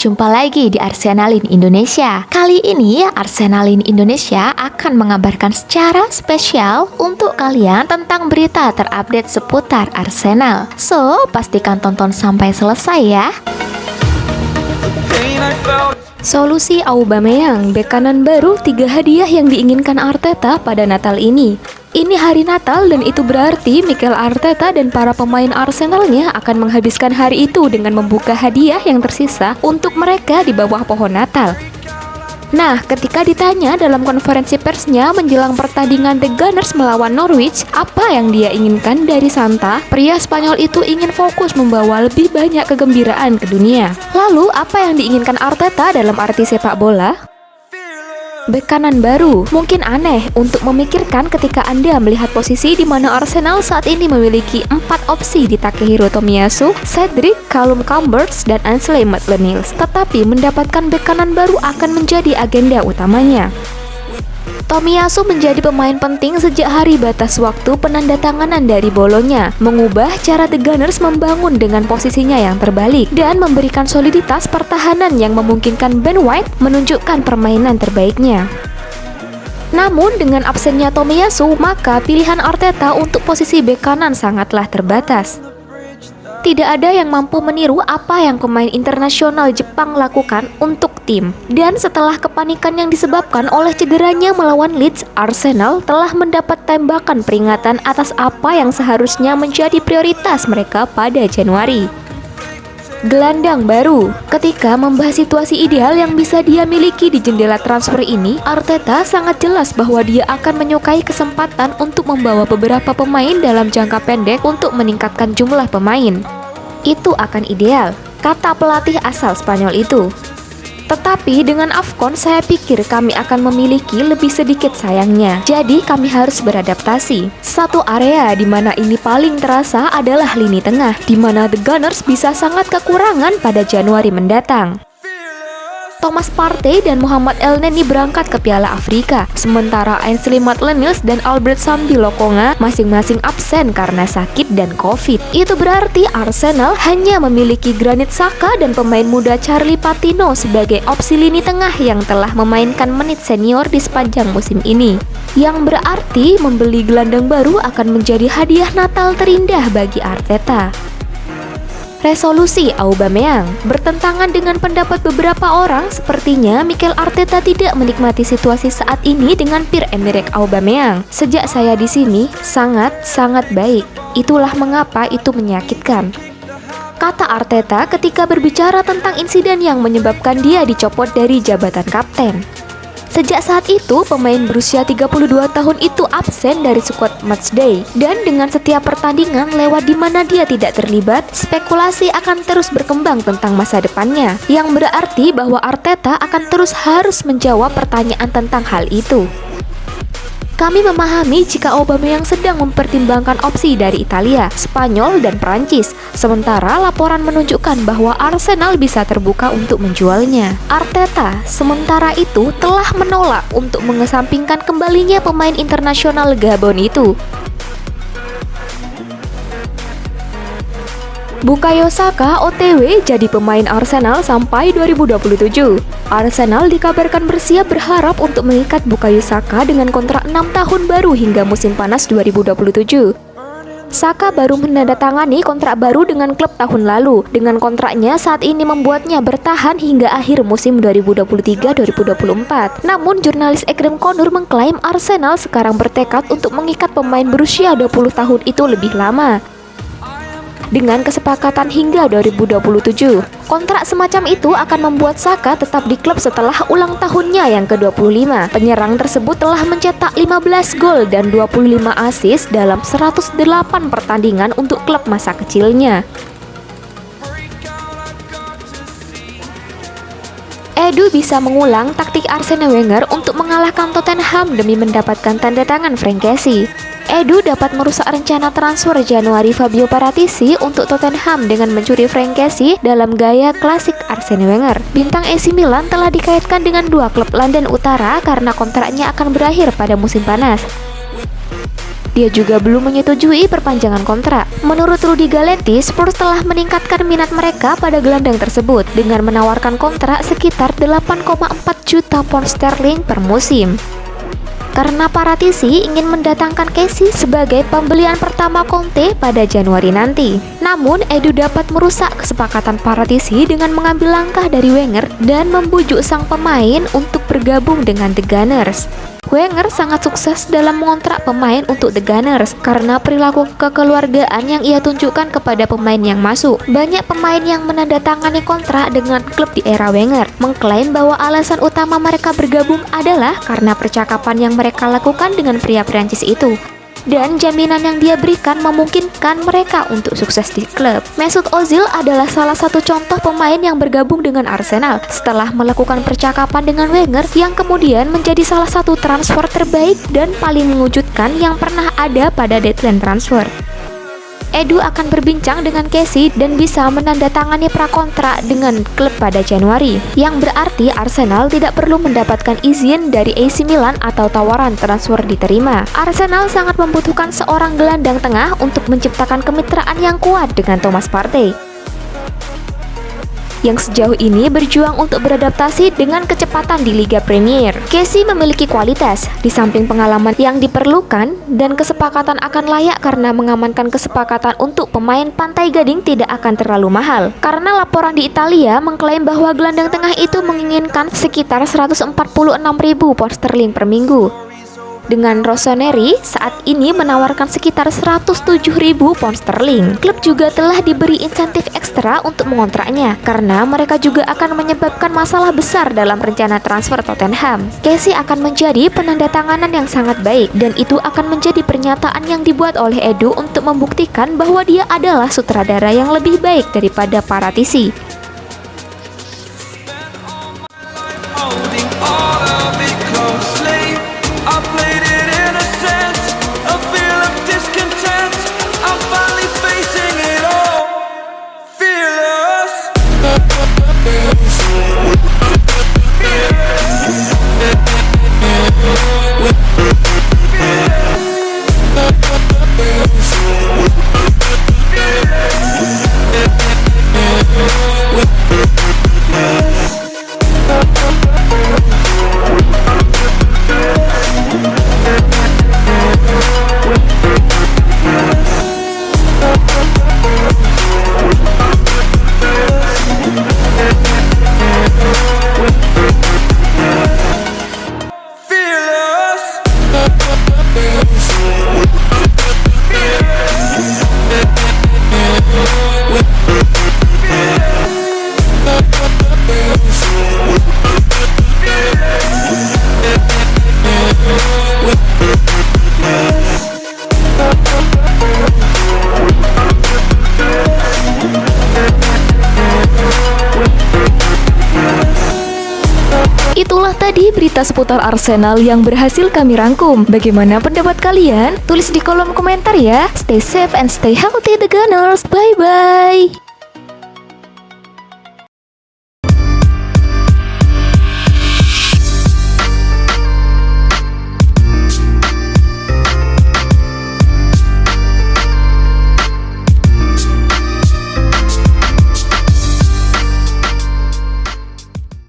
jumpa lagi di Arsenalin Indonesia. Kali ini Arsenalin Indonesia akan mengabarkan secara spesial untuk kalian tentang berita terupdate seputar Arsenal. So, pastikan tonton sampai selesai ya. Solusi Aubameyang, bek kanan baru, 3 hadiah yang diinginkan Arteta pada Natal ini. Ini hari Natal dan itu berarti Mikel Arteta dan para pemain Arsenalnya akan menghabiskan hari itu dengan membuka hadiah yang tersisa untuk mereka di bawah pohon Natal. Nah, ketika ditanya dalam konferensi persnya menjelang pertandingan The Gunners melawan Norwich, apa yang dia inginkan dari Santa, pria Spanyol itu ingin fokus membawa lebih banyak kegembiraan ke dunia. Lalu, apa yang diinginkan Arteta dalam arti sepak bola? Bek kanan baru. Mungkin aneh untuk memikirkan ketika Anda melihat posisi di mana Arsenal saat ini memiliki 4 opsi di Takehiro Tomiyasu, Cedric, Callum Chambers, dan Ainsley Maitland-Niles. Tetapi mendapatkan bek kanan baru akan menjadi agenda utamanya. Tomiyasu menjadi pemain penting sejak hari batas waktu penandatanganan dari Bolonya, mengubah cara The Gunners membangun dengan posisinya yang terbalik, dan memberikan soliditas pertahanan yang memungkinkan Ben White menunjukkan permainan terbaiknya. Namun dengan absennya Tomiyasu, maka pilihan Arteta untuk posisi bek kanan sangatlah terbatas. Tidak ada yang mampu meniru apa yang pemain internasional Jepang lakukan untuk tim. Dan setelah kepanikan yang disebabkan oleh cederanya melawan Leeds, Arsenal telah mendapat tembakan peringatan atas apa yang seharusnya menjadi prioritas mereka pada Januari. Gelandang baru. Ketika membahas situasi ideal yang bisa dia miliki di jendela transfer ini, Arteta sangat jelas bahwa dia akan menyukai kesempatan untuk membawa beberapa pemain dalam jangka pendek untuk meningkatkan jumlah pemain. Itu akan ideal, kata pelatih asal Spanyol itu. Tetapi dengan AFCON saya pikir kami akan memiliki lebih sedikit sayangnya. Jadi kami harus beradaptasi. Satu area di mana ini paling terasa adalah lini tengah, di mana The Gunners bisa sangat kekurangan pada Januari mendatang. Thomas Partey dan Mohamed Elneny berangkat ke Piala Afrika, sementara Ainsley Maitland-Niles dan Albert Sambi Lokonga masing-masing absen karena sakit dan Covid. Itu berarti Arsenal hanya memiliki Granit Xhaka dan pemain muda Charlie Patino sebagai opsi lini tengah yang telah memainkan menit senior di sepanjang musim ini. Yang berarti membeli gelandang baru akan menjadi hadiah Natal terindah bagi Arteta. Resolusi Aubameyang. Bertentangan dengan pendapat beberapa orang, sepertinya Mikel Arteta tidak menikmati situasi saat ini dengan Pierre-Emerick Aubameyang. Sejak saya di sini, sangat baik. Itulah mengapa itu menyakitkan, kata Arteta ketika berbicara tentang insiden yang menyebabkan dia dicopot dari jabatan kapten. Sejak saat itu, pemain berusia 32 tahun itu absen dari skuad matchday, dan dengan setiap pertandingan lewat di mana dia tidak terlibat, spekulasi akan terus berkembang tentang masa depannya, yang berarti bahwa Arteta akan terus harus menjawab pertanyaan tentang hal itu. Kami memahami jika Aubameyang sedang mempertimbangkan opsi dari Italia, Spanyol, dan Prancis. Sementara laporan menunjukkan bahwa Arsenal bisa terbuka untuk menjualnya. Arteta, sementara itu, telah menolak untuk mengesampingkan kembalinya pemain internasional Gabon itu. Bukayo Saka OTW jadi pemain Arsenal sampai 2027. Arsenal dikabarkan bersiap berharap untuk mengikat Bukayo Saka dengan kontrak 6 tahun baru hingga musim panas 2027. Saka baru menandatangani kontrak baru dengan klub tahun lalu. Dengan kontraknya saat ini membuatnya bertahan hingga akhir musim 2023-2024. Namun jurnalis Ekrem Konur mengklaim Arsenal sekarang bertekad untuk mengikat pemain berusia 20 tahun itu lebih lama, dengan kesepakatan hingga 2027. Kontrak semacam itu akan membuat Saka tetap di klub setelah ulang tahunnya yang ke-25. Penyerang tersebut telah mencetak 15 gol dan 25 assist dalam 108 pertandingan untuk klub masa kecilnya. Edu bisa mengulang taktik Arsene Wenger untuk mengalahkan Tottenham demi mendapatkan tanda tangan Frank Kessie. Edu dapat merusak rencana transfer Januari Fabio Paratici untuk Tottenham dengan mencuri Frank Kessie dalam gaya klasik Arsene Wenger. Bintang AC Milan telah dikaitkan dengan 2 klub London Utara karena kontraknya akan berakhir pada musim panas. Dia juga belum menyetujui perpanjangan kontrak. Menurut Rudy Galetti, Spurs telah meningkatkan minat mereka pada gelandang tersebut dengan menawarkan kontrak sekitar 8,4 juta pound sterling per musim. Karena Paratisi ingin mendatangkan Casey sebagai pembelian pertama Conte pada Januari nanti. Namun, Edu dapat merusak kesepakatan Paratisi dengan mengambil langkah dari Wenger dan membujuk sang pemain untuk bergabung dengan The Gunners. Wenger sangat sukses dalam mengontrak pemain untuk The Gunners karena perilaku kekeluargaan yang ia tunjukkan kepada pemain yang masuk. Banyak pemain yang menandatangani kontrak dengan klub di era Wenger mengklaim bahwa alasan utama mereka bergabung adalah karena percakapan yang mereka lakukan dengan pria Prancis itu. Dan jaminan yang dia berikan memungkinkan mereka untuk sukses di klub. Mesut Ozil adalah salah satu contoh pemain yang bergabung dengan Arsenal setelah melakukan percakapan dengan Wenger yang kemudian menjadi salah satu transfer terbaik dan paling mengejutkan yang pernah ada pada deadline transfer. Edu akan berbincang dengan Casey dan bisa menandatangani prakontrak dengan klub pada Januari, yang berarti Arsenal tidak perlu mendapatkan izin dari AC Milan atau tawaran transfer diterima. Arsenal sangat membutuhkan seorang gelandang tengah untuk menciptakan kemitraan yang kuat dengan Thomas Partey, yang sejauh ini berjuang untuk beradaptasi dengan kecepatan di Liga Premier. Casey memiliki kualitas, di samping pengalaman yang diperlukan, dan kesepakatan akan layak karena mengamankan kesepakatan untuk pemain Pantai Gading tidak akan terlalu mahal. Karena laporan di Italia mengklaim bahwa gelandang tengah itu menginginkan sekitar 146.000 pound sterling per minggu. Dengan Rossoneri saat ini menawarkan sekitar 107.000 pound sterling. Klub juga telah diberi insentif ekstra untuk mengontraknya karena mereka juga akan menyebabkan masalah besar dalam rencana transfer Tottenham. Casey akan menjadi penandatanganan yang sangat baik dan itu akan menjadi pernyataan yang dibuat oleh Edu untuk membuktikan bahwa dia adalah sutradara yang lebih baik daripada Paratisi. Itulah tadi berita seputar Arsenal yang berhasil kami rangkum. Bagaimana pendapat kalian? Tulis di kolom komentar ya. Stay safe and stay healthy The Gunners. Bye bye.